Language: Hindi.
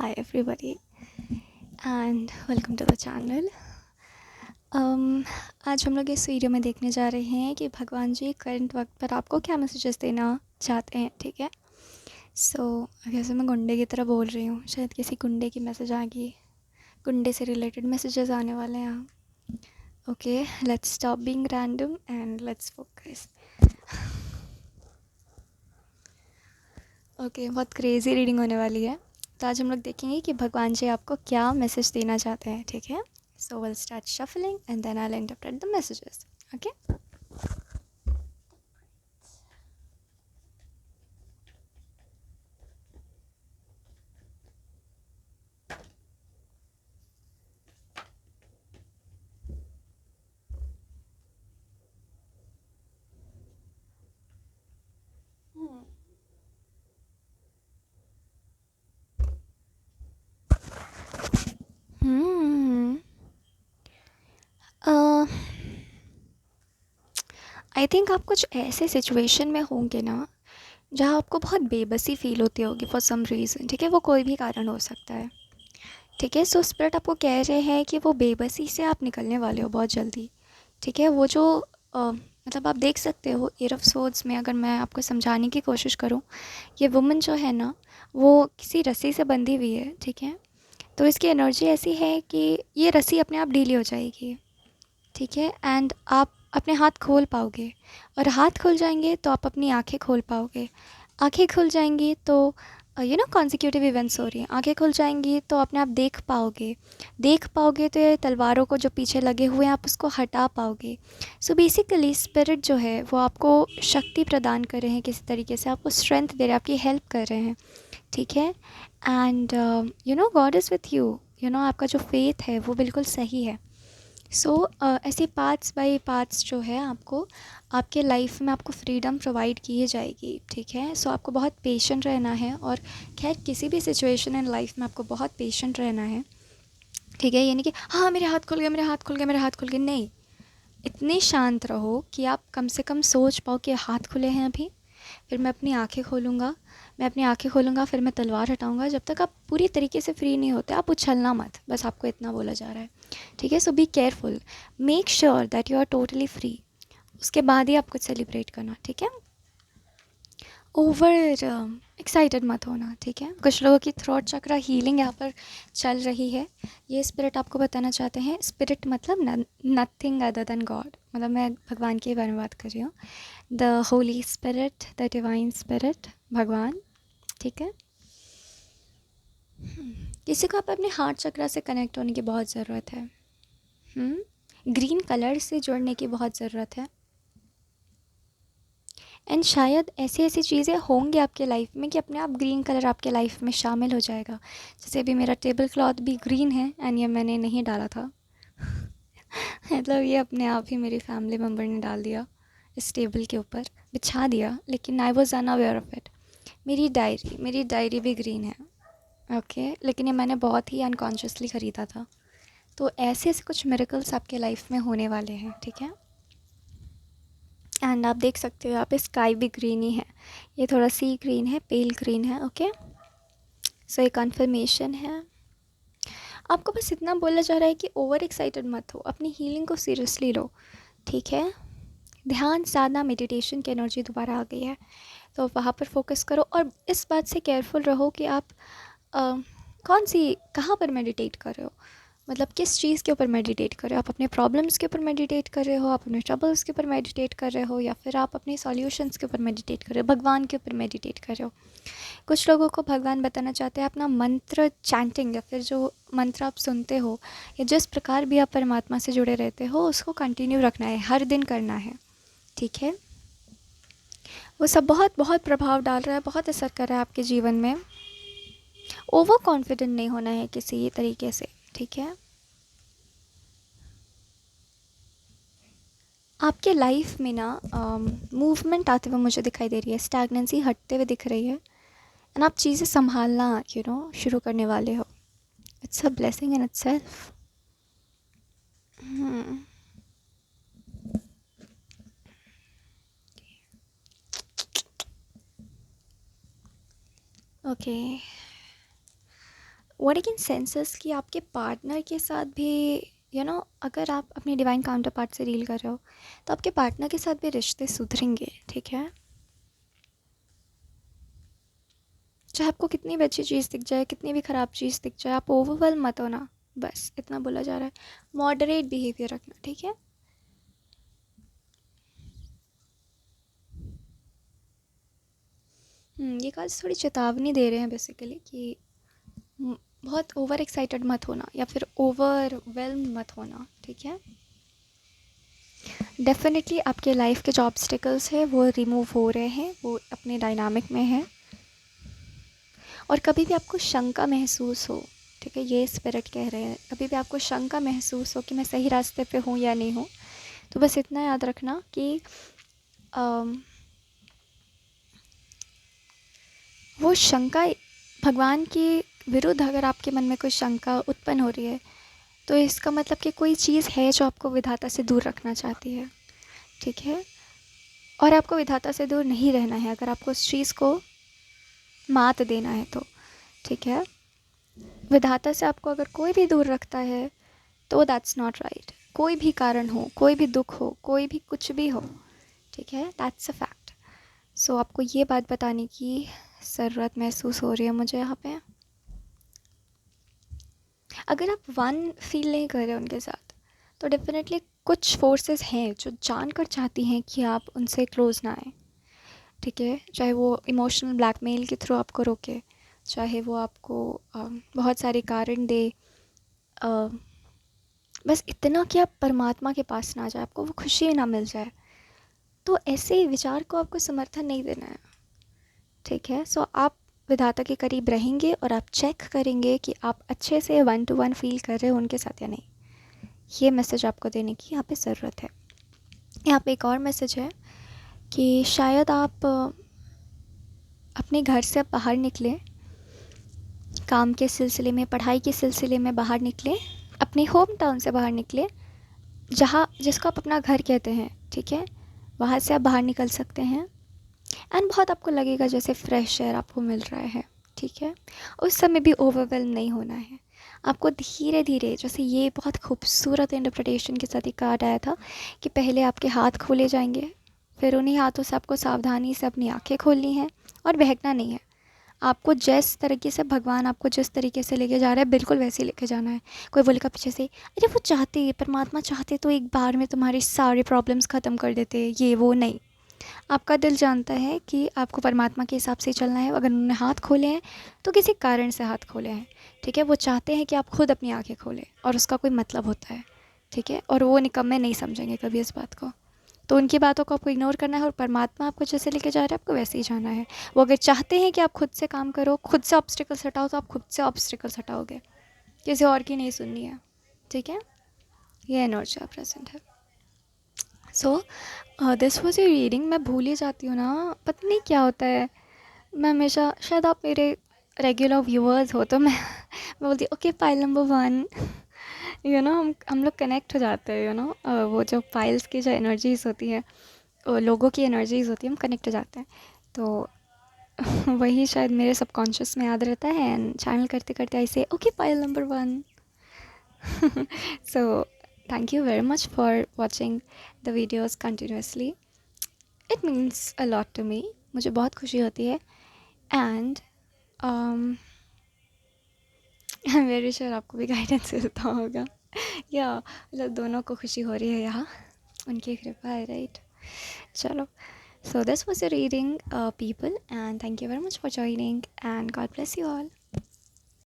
Hi everybody and welcome to the channel. आज हम लोग इस वीडियो में देखने जा रहे हैं कि भगवान जी करंट वक्त पर आपको क्या मैसेजेस देना चाहते हैं. ठीक है. जैसे मैं गुंडे की तरह बोल रही हूँ, शायद किसी गुंडे की मैसेज आ गई, गुंडे से रिलेटेड मैसेजेस आने वाले हैं. Okay, let's stop being random and let's focus. Okay, बहुत क्रेज़ी रीडिंग होने वाली है. तो आज हम लोग देखेंगे कि भगवान जी आपको क्या मैसेज देना चाहते हैं. ठीक है. So we'll start shuffling and then I'll interpret the messages. Okay. Hmm. I think आप कुछ ऐसे सिचुएशन में होंगे ना जहाँ आपको बहुत बेबसी फील होती होगी फॉर सम रीज़न. ठीक है, वो कोई भी कारण हो सकता है. ठीक है. सो स्पिरिट आपको कह रहे हैं कि वो बेबसी से आप निकलने वाले हो बहुत जल्दी. ठीक है. वो जो मतलब आप देख सकते हो एयर ऑफ सोर्ड्स में, अगर मैं आपको समझाने की कोशिश करूँ, ये वुमन जो है ना वो किसी रस्सी से बंधी हुई है. ठीक है. तो इसकी एनर्जी ऐसी है कि ये रस्सी अपने आप ढीली हो जाएगी. ठीक है. एंड आप अपने हाथ खोल पाओगे, और हाथ खुल जाएंगे तो आप अपनी आंखें खोल पाओगे. आंखें खुल जाएंगी तो कॉन्जिक्यूटिव इवेंट्स हो रही हैं. आंखें खुल जाएंगी तो अपने आप देख पाओगे तो ये तलवारों को जो पीछे लगे हुए हैं आप उसको हटा पाओगे. सो बेसिकली स्पिरिट जो है वो आपको शक्ति प्रदान कर रहे हैं, किसी तरीके से आपको स्ट्रेंथ दे रहे हैं, आपकी हेल्प कर रहे हैं. ठीक है. And God is with you. आपका जो फेथ है वो बिल्कुल सही है. ऐसे पार्ट्स बाय पार्ट्स जो है आपको आपके लाइफ में आपको फ्रीडम प्रोवाइड की जाएगी. ठीक है. आपको बहुत पेशेंट रहना है, और खैर किसी भी सिचुएशन इन लाइफ में आपको बहुत पेशेंट रहना है. ठीक है. ये नहीं कि हाँ मेरे हाथ खुल गए, मेरे हाथ खुल गए, मेरे हाथ खुल गए. नहीं, इतने शांत रहो कि आप कम से कम सोच पाओ कि हाथ खुले हैं अभी, फिर मैं अपनी आंखें खोलूँगा, फिर मैं तलवार हटाऊँगा. जब तक आप पूरी तरीके से फ्री नहीं होते आप उछलना मत, बस आपको इतना बोला जा रहा है. ठीक है. So be careful, make sure that you are totally free. उसके बाद ही आप कुछ सेलिब्रेट करना. ठीक है. ओवर एक्साइटेड मत होना. ठीक है. कुछ लोगों की थ्रोट चक्रा हीलिंग यहाँ पर चल रही है. ये स्पिरिट आपको बताना चाहते हैं. स्पिरिट मतलब नथिंग अदर देन गॉड. मतलब मैं भगवान के बारे में बात कर रही हूँ. The Holi spirit, the divine spirit, भगवान. ठीक है. किसी को आप अपने हार्ट चक्रा से कनेक्ट होने की बहुत ज़रूरत है. ग्रीन कलर से जुड़ने की बहुत ज़रूरत है. एंड शायद ऐसी ऐसी चीज़ें होंगी आपके लाइफ में कि अपने आप ग्रीन कलर आपके लाइफ में शामिल हो जाएगा. जैसे अभी मेरा टेबल क्लॉथ भी ग्रीन है, एंड ये मैंने नहीं डाला था. मतलब ये अपने आप ही मेरी फैमिली मेम्बर ने डाल दिया, इस टेबल के ऊपर बिछा दिया, लेकिन I was unaware of it. मेरी डायरी भी ग्रीन है. ओके. लेकिन ये मैंने बहुत ही अनकॉन्शियसली ख़रीदा था. तो ऐसे ऐसे कुछ मिरेकल्स आपके लाइफ में होने वाले हैं. ठीक है. एंड आप देख सकते हो यहाँ पे स्काई भी ग्रीन ही है. ये थोड़ा सी ग्रीन है, पेल ग्रीन है. ओके. ये कन्फर्मेशन है. आपको बस इतना बोला जा रहा है कि ओवर एक्साइटेड मत हो, अपनी हीलिंग को सीरियसली लो. ठीक है. ध्यान साधना मेडिटेशन की एनर्जी दोबारा आ गई है, तो वहाँ पर फोकस करो. और इस बात से केयरफुल रहो कि आप कहाँ पर मेडिटेट कर रहे हो, मतलब किस चीज़ के ऊपर मेडिटेट कर रहे हो. आप अपने प्रॉब्लम्स के ऊपर मेडिटेट कर रहे हो, आप अपने ट्रबल्स के ऊपर मेडिटेट कर रहे हो, या फिर आप अपने सॉल्यूशंस के ऊपर मेडिटेट कर रहे हो, भगवान के ऊपर मेडिटेट कर रहे हो. कुछ लोगों को भगवान बताना चाहते हैं अपना मंत्र चैंटिंग, या फिर जो मंत्र आप सुनते हो, या जिस प्रकार भी आप परमात्मा से जुड़े रहते हो उसको कंटिन्यू रखना है, हर दिन करना है. ठीक है. वो सब बहुत बहुत प्रभाव डाल रहा है, बहुत असर कर रहा है आपके जीवन में. ओवर कॉन्फिडेंट नहीं होना है किसी तरीके से. ठीक है. आपके लाइफ में ना मूवमेंट आते हुए मुझे दिखाई दे रही है, स्टैगनेंसी हटते हुए दिख रही है, एंड आप चीज़ें संभालना शुरू करने वाले हो. It's a blessing in itself. Okay. What I can senses कि आपके पार्टनर के साथ भी अगर आप अपने डिवाइन काउंटर पार्ट से डील कर रहे हो तो आपके पार्टनर के साथ भी रिश्ते सुधरेंगे, ठीक है। चाहे आपको कितनी भी अच्छी चीज़ दिख जाए, कितनी भी ख़राब चीज़ दिख जाए, आप ओवरवेल्म मत होना, बस इतना बोला जा रहा है। मॉडरेट बिहेवियर रखना, ठीक है। ये कार्ड्स थोड़ी चेतावनी दे रहे हैं बेसिकली कि बहुत ओवर एक्साइटेड मत होना या फिर ओवरवेल्म मत होना, ठीक है। डेफिनेटली आपके लाइफ के जो ऑब्स्टिकल्स हैं वो रिमूव हो रहे हैं, वो अपने डायनामिक में हैं। और कभी भी आपको शंका महसूस हो, ठीक है, ये स्पिरिट कह रहे हैं, कभी भी आपको शंका महसूस हो कि मैं सही रास्ते पे हूँ या नहीं हूँ, तो बस इतना याद रखना कि वो शंका भगवान के विरुद्ध अगर आपके मन में कोई शंका उत्पन्न हो रही है तो इसका मतलब कि कोई चीज़ है जो आपको विधाता से दूर रखना चाहती है, ठीक है। और आपको विधाता से दूर नहीं रहना है अगर आपको उस चीज़ को मात देना है तो, ठीक है। विधाता से आपको अगर कोई भी दूर रखता है तो दैट्स नॉट राइट। कोई भी कारण हो, कोई भी दुख हो, कोई भी कुछ भी हो, ठीक है, दैट्स अ फैक्ट। सो आपको ये बात बताने की ज़रूरत महसूस हो रही है मुझे यहाँ पे। अगर आप वन फील नहीं कर रहे उनके साथ तो डेफिनेटली कुछ फोर्सेस हैं जो जानकर चाहती हैं कि आप उनसे क्लोज ना आए, ठीक है। चाहे वो इमोशनल ब्लैकमेल के थ्रू आपको रोके, चाहे वो आपको बहुत सारे कारण दे, अ, बस इतना कि आप परमात्मा के पास ना जाए, आपको वो खुशी ना मिल जाए, तो ऐसे विचार को आपको समर्थन नहीं देना है, ठीक है। सो आप विधाता के करीब रहेंगे और आप चेक करेंगे कि आप अच्छे से 1-to-1 फील कर रहे हो उनके साथ या नहीं। ये मैसेज आपको देने की यहाँ पे ज़रूरत है। यहाँ पे एक और मैसेज है कि शायद आप अपने घर से अब बाहर निकलें, काम के सिलसिले में, पढ़ाई के सिलसिले में बाहर निकलें, अपने होम टाउन से बाहर निकलें, जहाँ जिसको आप अपना घर कहते हैं, ठीक है, वहाँ से आप बाहर निकल सकते हैं। एंड बहुत आपको लगेगा जैसे फ्रेश एयर आपको मिल रहा है, ठीक है। उस समय भी ओवरवेल्म नहीं होना है, आपको धीरे धीरे, जैसे ये बहुत खूबसूरत इंटरप्रिटेशन के साथ एक कार्ड आया था कि पहले आपके हाथ खोले जाएंगे, फिर उन्हीं हाथों से आपको सावधानी से अपनी आंखें खोलनी है और बहकना नहीं है। आपको जिस तरीके से भगवान आपको जिस तरीके से लेके जा रहा है बिल्कुल वैसे ही लेके जाना है। कोई बोलेगा पीछे से, अरे वो चाहते, परमात्मा चाहते तो एक बार में तुम्हारे सारे प्रॉब्लम्स ख़त्म कर देते, ये वो नहीं। आपका दिल जानता है कि आपको परमात्मा के हिसाब से ही चलना है। अगर उन्होंने हाथ खोले हैं तो किसी कारण से हाथ खोले हैं, ठीक है। वो चाहते हैं कि आप खुद अपनी आंखें खोलें और उसका कोई मतलब होता है, ठीक है। और वो निकम्मे नहीं समझेंगे कभी इस बात को, तो उनकी बातों को आपको इग्नोर करना है और परमात्मा आपको जैसे लेके जा रहा है आपको वैसे ही जाना है। वो अगर चाहते हैं कि आप खुद से काम करो, खुद से ऑब्स्टिकल्स हटाओ, तो आप खुद से ऑब्स्टिकल्स हटाओगे, किसी और की नहीं सुननी है, ठीक है। ये एनर्जी प्रेजेंट है। So this was a reading. मैं भूल ही जाती हूँ ना, पता नहीं क्या होता है। मैं हमेशा, शायद आप मेरे रेगुलर व्यूअर्स हो तो मैं बोलती ओके फाइल नंबर 1, हम लोग कनेक्ट हो जाते हैं, वो जो फाइल्स की जो एनर्जीज होती है, लोगों की एनर्जीज होती है, हम कनेक्ट हो जाते हैं। तो वही शायद मेरे सबकॉन्शियस में याद रहता है एंड चैनल करते करते ऐसे okay file number 1। So thank you very much for watching the videos continuously. It means a lot to me. मुझे बहुत खुशी होती है and I am very sure आपको भी गाइडेंस मिलता होगा या मतलब दोनों को खुशी हो रही है यहाँ, उनकी कृपा है, राइट। चलो, so this was a reading, people, and thank you very much for joining and God bless you all.